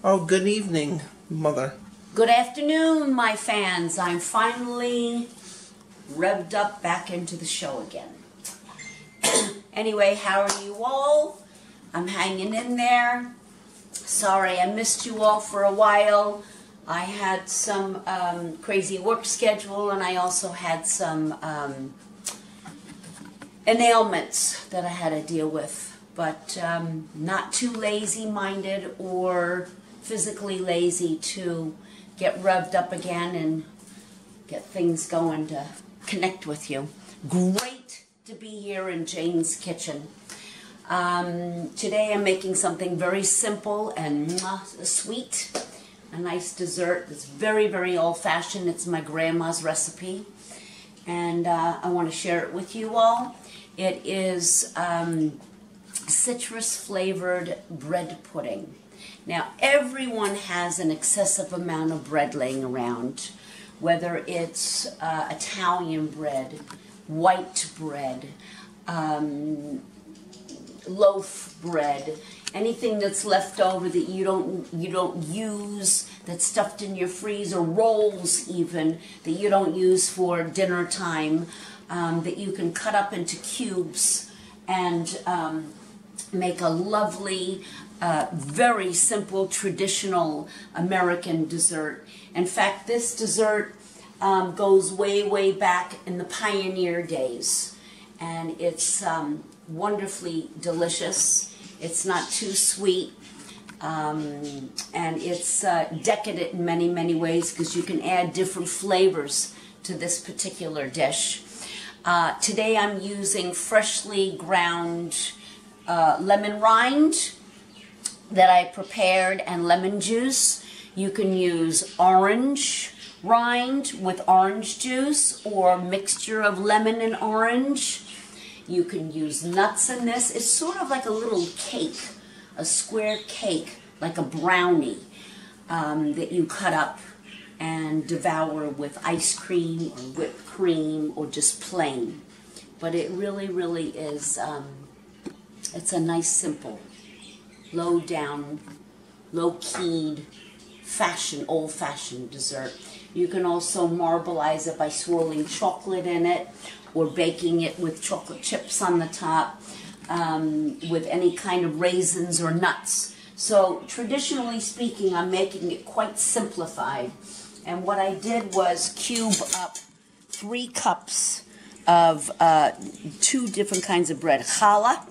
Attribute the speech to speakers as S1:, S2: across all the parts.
S1: Oh, good evening, Mother.
S2: Good afternoon, my fans. I'm finally revved up back into the show again. Anyway, how are you all? I'm hanging in there. Sorry I missed you all for a while. I had some crazy work schedule, and I also had some ailments that I had to deal with. But not too lazy-minded or physically lazy to get revved up again and get things going to connect with you. Great to be here in Jane's kitchen. Today I'm making something very simple and sweet. A nice dessert that's very, very old-fashioned. It's my grandma's recipe, and I want to share it with you all. It is citrus-flavored bread pudding. Now, everyone has an excessive amount of bread laying around, whether it's Italian bread, white bread, loaf bread, anything that's left over that you don't use, that's stuffed in your freezer, rolls even that you don't use for dinner time, that you can cut up into cubes and make a lovely, very simple, traditional American dessert. In fact, this dessert goes way, way back in the pioneer days, and it's wonderfully delicious. It's not too sweet, and it's decadent in many, many ways because you can add different flavors to this particular dish. Today I'm using freshly ground lemon rind that I prepared and lemon juice. You can use orange rind with orange juice or mixture of lemon and orange. You can use nuts in this. It's sort of like a little cake, a square cake, like a brownie that you cut up and devour with ice cream or whipped cream or just plain. But it really, really is, it's a nice, simple, low-down, low-keyed, old-fashioned dessert. You can also marbleize it by swirling chocolate in it, or baking it with chocolate chips on the top, with any kind of raisins or nuts. So traditionally speaking, I'm making it quite simplified. And what I did was cube up 3 cups of 2 different kinds of bread. Challah,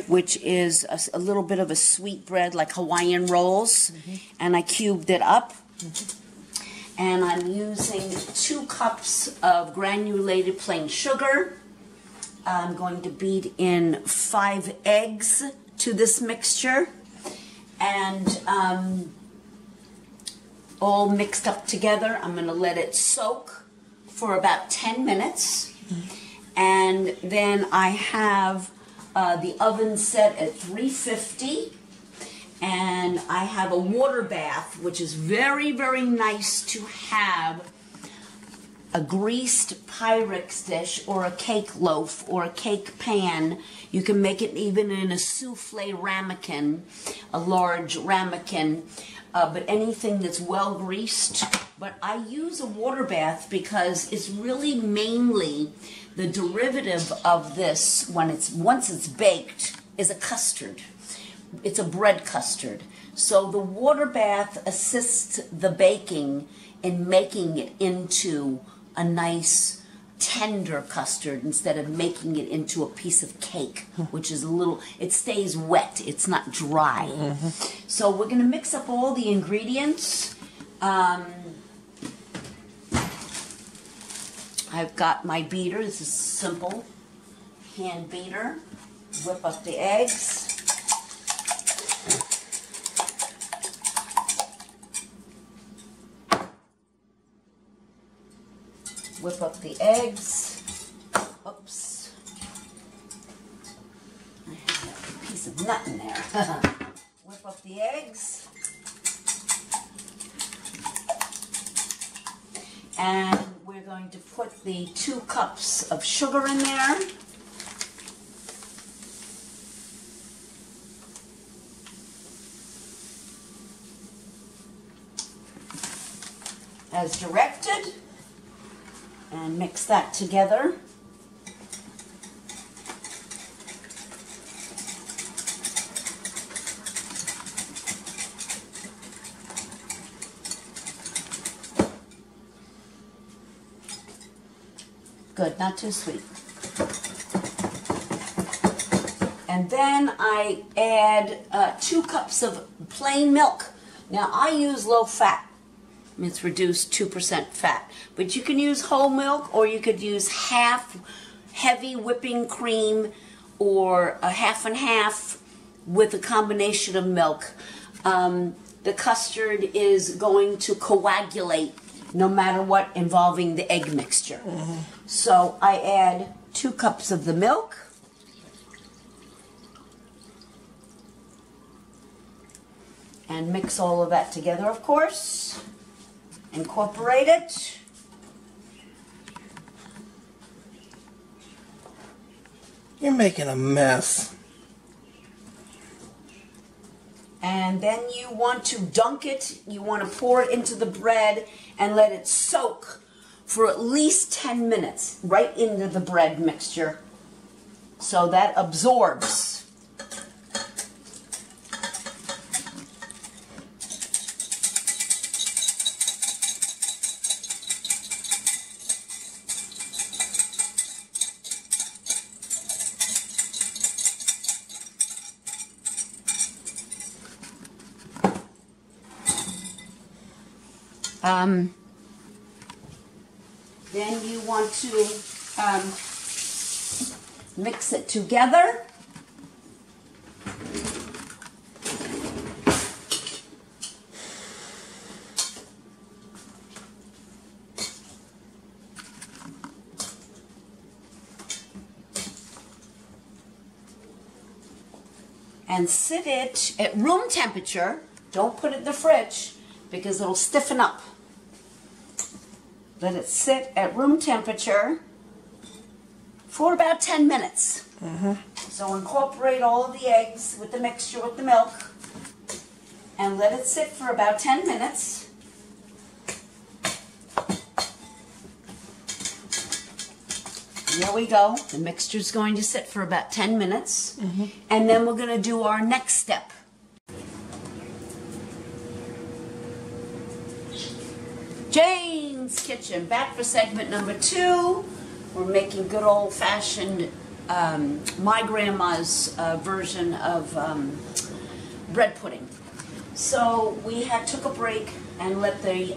S2: which is a little bit of a sweet bread like Hawaiian rolls, and I cubed it up. And I'm using 2 cups of granulated plain sugar. I'm going to beat in 5 eggs to this mixture, and all mixed up together. I'm going to let it soak for about 10 minutes, and then I have the oven set at 350. And I have a water bath, which is very, very nice to have a greased Pyrex dish or a cake loaf or a cake pan. You can make it even in a souffle ramekin, a large ramekin, but anything that's well greased. But I use a water bath because it's really mainly the derivative of this once it's baked is a custard. It's a bread custard. So the water bath assists the baking in making it into a nice tender custard instead of making it into a piece of cake, which is it stays wet, it's not dry. So we're going to mix up all the ingredients. I've got my beater. This is simple hand beater. Whip up the eggs. Whip up the eggs. Oops. I have a piece of nut in there. Whip up the eggs. And we're going to put the 2 cups of sugar in there. as directed and mix that together. Good, not too sweet. And then I add 2 cups of plain milk. Now I use low fat. It's reduced 2% fat. But you can use whole milk, or you could use half heavy whipping cream, or a half and half with a combination of milk. The custard is going to coagulate no matter what, involving the egg mixture. So I add 2 cups of the milk. And mix all of that together, of course. Incorporate it.
S1: You're making a mess.
S2: And then you want to dunk it, you want to pour it into the bread and let it soak for at least 10 minutes right into the bread mixture so that absorbs. Then you want to mix it together. And sit it at room temperature. Don't put it in the fridge because it'll stiffen up. Let it sit at room temperature for about 10 minutes. So incorporate all of the eggs with the mixture with the milk and let it sit for about 10 minutes. There we go. The mixture's going to sit for about 10 minutes. And then we're going to do our next step. Jane's Kitchen, back for segment number 2. We're making good old-fashioned, my grandma's version of bread pudding. So we took a break and let the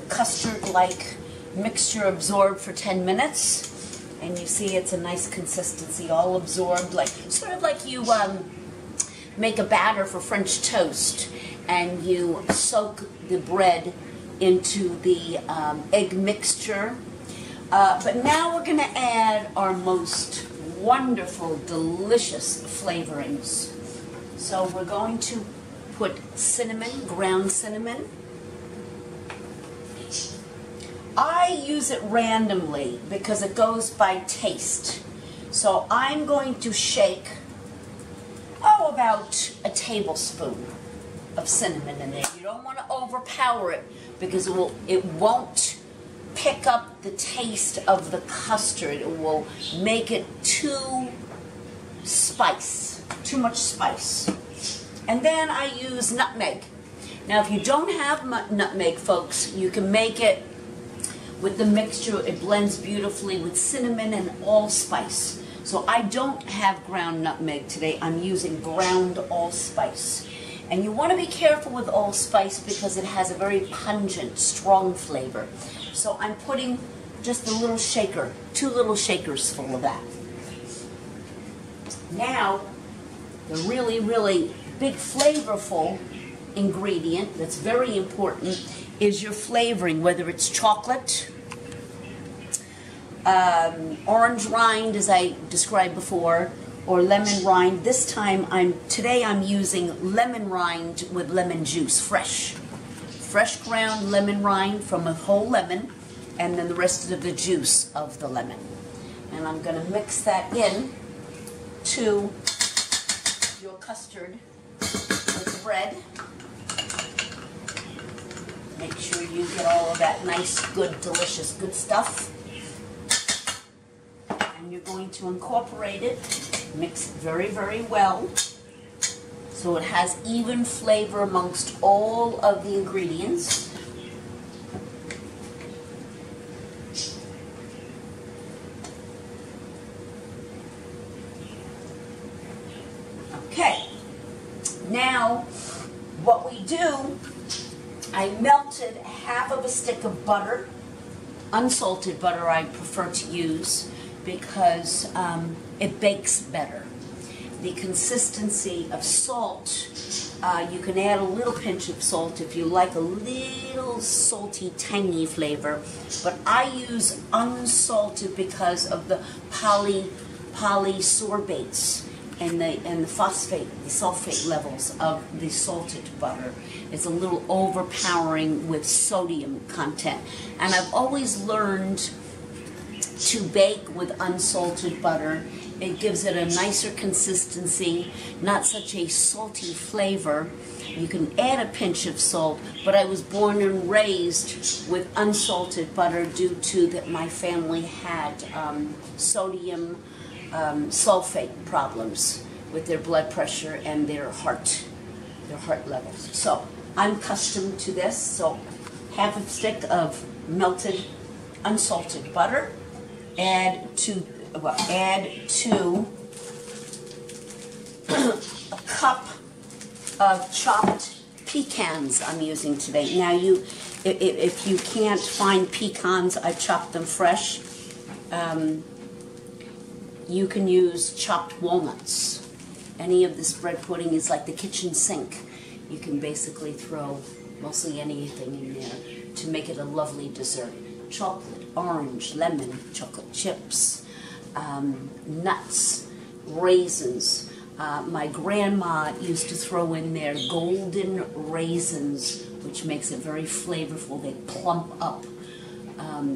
S2: custard-like mixture absorb for 10 minutes. And you see it's a nice consistency, all absorbed, like sort of like you make a batter for French toast and you soak the bread into the egg mixture. But now we're going to add our most wonderful, delicious flavorings. So we're going to put cinnamon, ground cinnamon. I use it randomly because it goes by taste. So I'm going to shake, about a tablespoon of cinnamon in there. You don't want to overpower it because it won't pick up the taste of the custard. It will make it too much spice. And then I use nutmeg. Now if you don't have nutmeg, folks, you can make it with the mixture. It blends beautifully with cinnamon and allspice. So I don't have ground nutmeg today. I'm using ground allspice. And you want to be careful with allspice because it has a very pungent, strong flavor. So I'm putting just a little shaker, 2 little shakers full of that. Now, the really, really big flavorful ingredient that's very important is your flavoring, whether it's chocolate, orange rind, as I described before, or lemon rind. This time, today I'm using lemon rind with lemon juice, fresh ground lemon rind from a whole lemon, and then the rest of the juice of the lemon. And I'm going to mix that in to your custard with the bread. Make sure you get all of that nice, good, delicious, good stuff. And you're going to incorporate it, mix very, very well, so it has even flavor amongst all of the ingredients. Okay, now what we do, I melted half of a stick of butter, unsalted butter I prefer to use because it bakes better. The consistency of salt, you can add a little pinch of salt if you like a little salty, tangy flavor, but I use unsalted because of the polysorbates and the sulfate levels of the salted butter. It's a little overpowering with sodium content. And I've always learned to bake with unsalted butter. It gives it a nicer consistency, not such a salty flavor. You can add a pinch of salt, but I was born and raised with unsalted butter due to that my family had sodium sulfate problems with their blood pressure and their heart levels. So I'm accustomed to this. So half a stick of melted unsalted butter, add to a cup of chopped pecans I'm using today. Now if you can't find pecans, I chopped them fresh. You can use chopped walnuts. Any of this bread pudding is like the kitchen sink. You can basically throw mostly anything in there to make it a lovely dessert. Chocolate, orange, lemon, chocolate chips, nuts, raisins. My grandma used to throw in there golden raisins, which makes it very flavorful. They plump up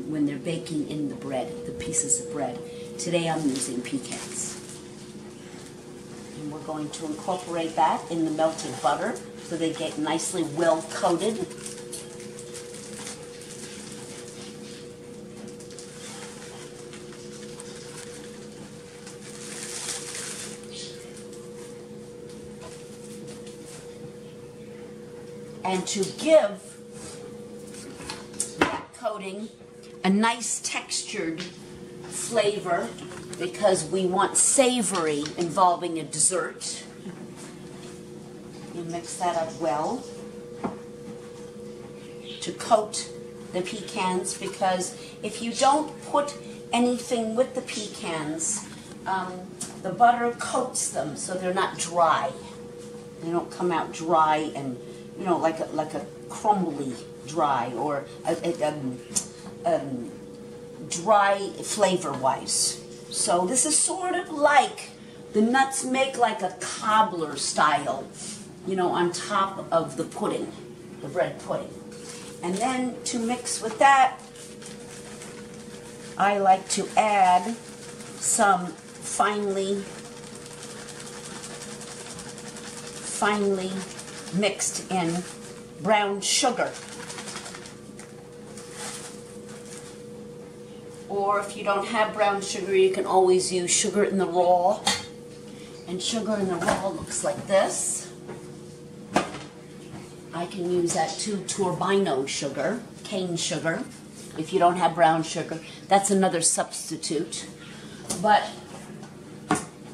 S2: when they're baking in the bread, the pieces of bread. Today I'm using pecans. And we're going to incorporate that in the melted butter so they get nicely well coated. And to give that coating a nice textured flavor, because we want savory involving a dessert, you mix that up well to coat the pecans, because if you don't put anything with the pecans, the butter coats them so they're not dry. They don't come out dry and, you know, like a crumbly dry, or dry flavor-wise. So this is sort of like the nuts make like a cobbler style, you know, on top of the pudding, the bread pudding. And then to mix with that, I like to add some finely mixed in brown sugar. Or if you don't have brown sugar, you can always use sugar in the raw. And sugar in the raw looks like this. I can use that too, turbino sugar, cane sugar. If you don't have brown sugar, that's another substitute. But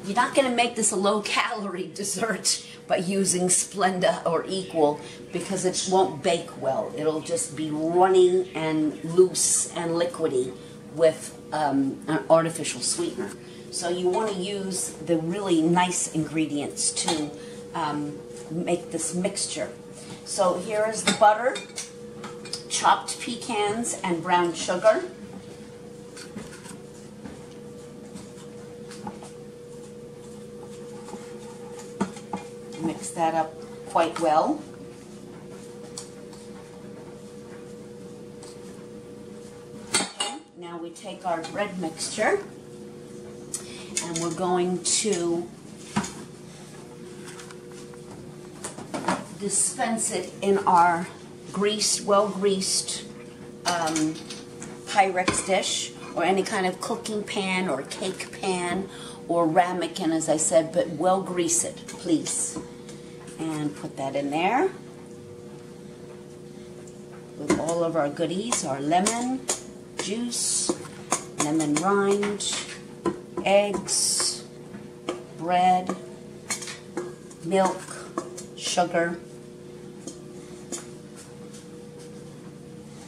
S2: you're not going to make this a low-calorie dessert by using Splenda or Equal, because it won't bake well. It'll just be runny and loose and liquidy with an artificial sweetener. So you want to use the really nice ingredients to make this mixture. So here is the butter, chopped pecans, and brown sugar. Mix that up quite well. Okay, now we take our bread mixture and we're going to dispense it in our greased, well-greased Pyrex dish, or any kind of cooking pan or cake pan or ramekin, as I said, but well grease it, please. And put that in there with all of our goodies, our lemon juice, lemon rind, eggs, bread, milk, sugar.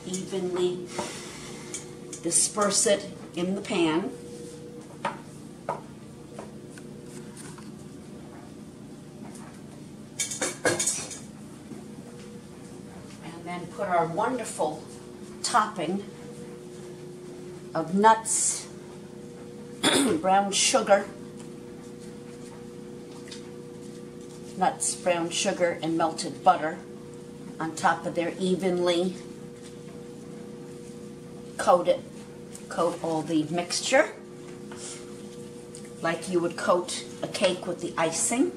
S2: Evenly disperse it in the pan. And then put our wonderful topping of nuts, brown sugar, nuts, brown sugar, and melted butter on top of there evenly. Coat all the mixture like you would coat a cake with the icing.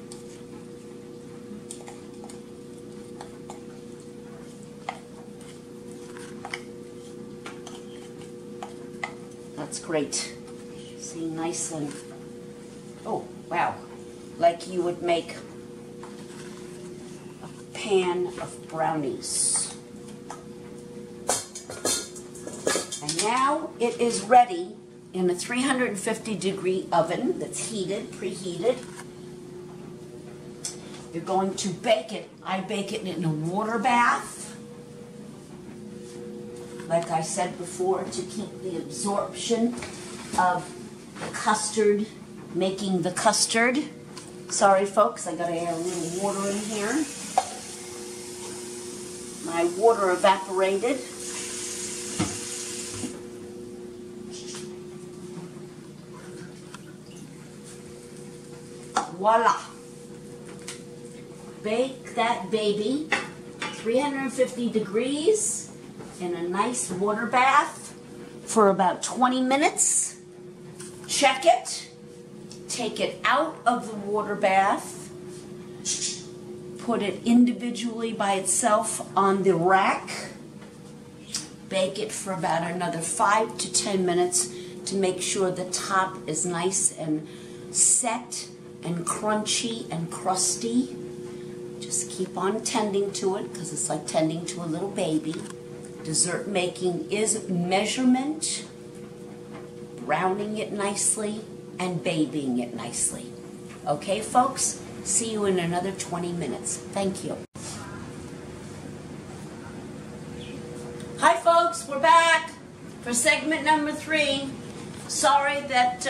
S2: That's great. See, nice and, oh wow, like you would make a pan of brownies. And now it is ready in a 350-degree oven that's heated, preheated. You're going to bake it. I bake it in a water bath, like I said before, to keep the absorption of the custard, making the custard. Sorry folks, I gotta add a little water in here. My water evaporated. Voila! Bake that baby 350 degrees in a nice water bath for about 20 minutes. Check it. Take it out of the water bath. Put it individually by itself on the rack. Bake it for about another 5 to 10 minutes to make sure the top is nice and set and crunchy and crusty. Just keep on tending to it because it's like tending to a little baby. Dessert making is measurement, browning it nicely, and babying it nicely. Okay, folks? See you in another 20 minutes. Thank you. Hi, folks. We're back for segment number 3. Sorry that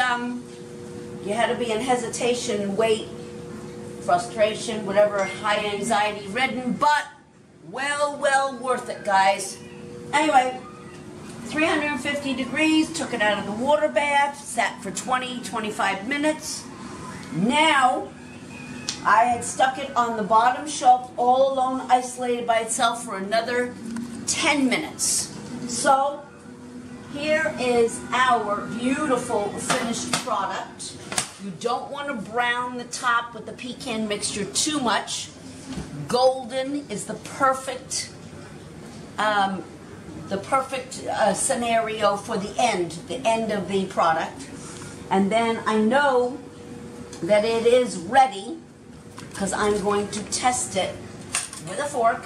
S2: you had to be in hesitation, wait, frustration, whatever, high anxiety ridden, but well worth it, guys. Anyway, 350 degrees, took it out of the water bath, sat for 20-25 minutes. Now, I had stuck it on the bottom shelf all alone, isolated by itself for another 10 minutes. So, here is our beautiful finished product. You don't want to brown the top with the pecan mixture too much. Golden is the perfect scenario for the end of the product. And then I know that it is ready because I'm going to test it with a fork.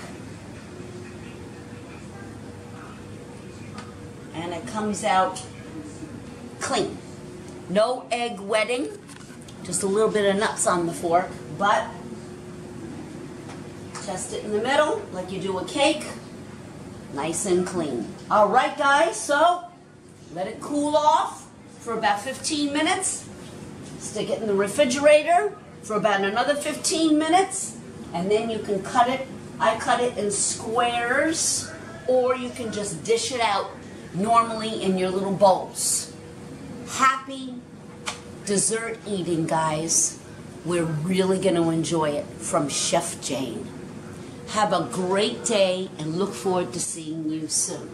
S2: And it comes out clean. No egg wetting, just a little bit of nuts on the fork, but test it in the middle like you do a cake, nice and clean. All right, guys, so let it cool off for about 15 minutes. Stick it in the refrigerator for about another 15 minutes, and then you can cut it. I cut it in squares, or you can just dish it out normally in your little bowls. Happy dessert eating, guys. We're really going to enjoy it from Chef Jane. Have a great day and look forward to seeing you soon.